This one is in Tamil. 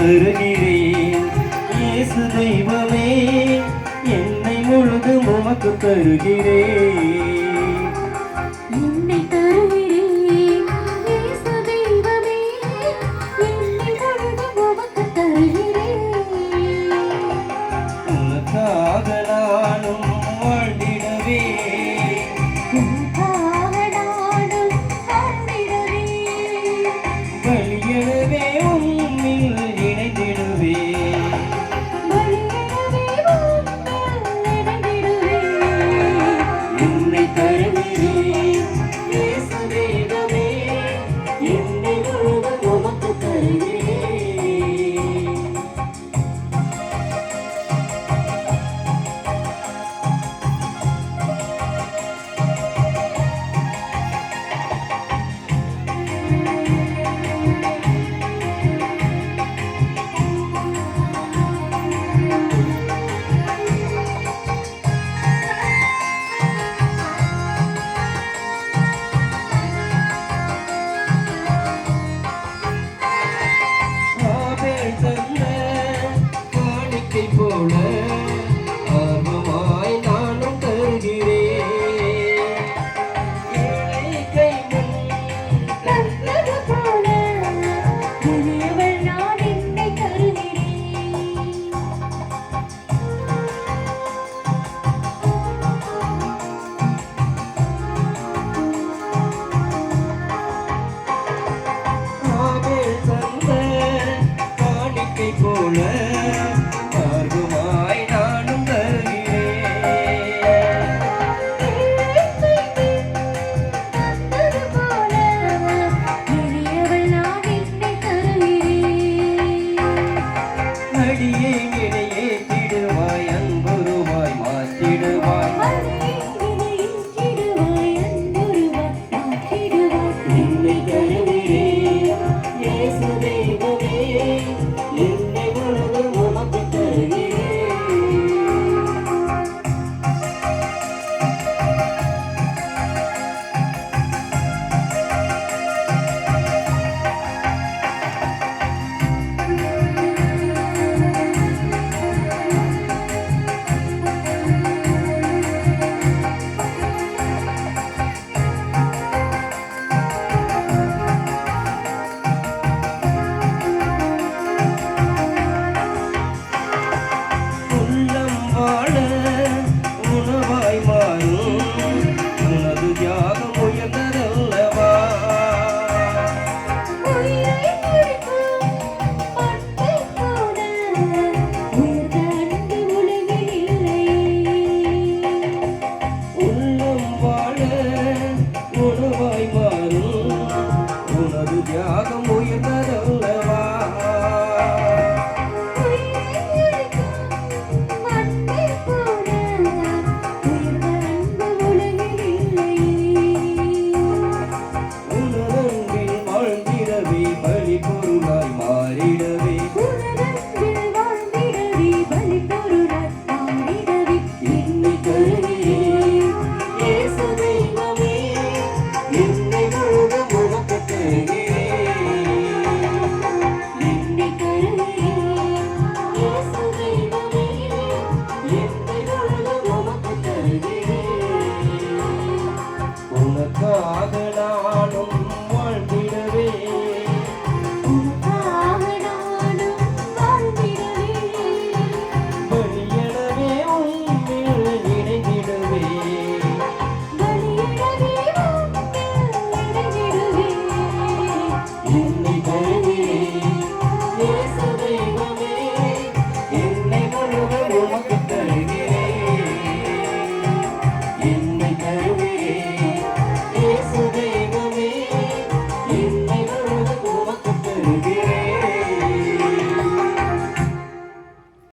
தருகிறேன். இயேசு தெய்வமே, என்னை முழுதும் உமக்கு தருகிறேன். என்னை தருகிறேன். இயேசு தெய்வமே, என்னை முழுதும் உமக்கு தருகிறேன். உனக்காக நானும் வாழ்ந்திடவே, உனக்காக நானும் வாழ்ந்திடவே, பலியெனவே உம்மில் இணைந்திடுவே. பலியிடவே உம்மில் இணைந்திடுவே. என்னை தருகிறேன். இயேசு தெய்வமே, என்னை முழுதும் உமக்கு தருகிறேன். ஆபேல் தந்த காணிக்கை போல ஆர்வமாய் நானும் தருகிறேன். ஏழை கை முன் தந்தது போல இனியவள் நான் என்னை தருகிறேன். ஆபேல் தந்த காணிக்கை போல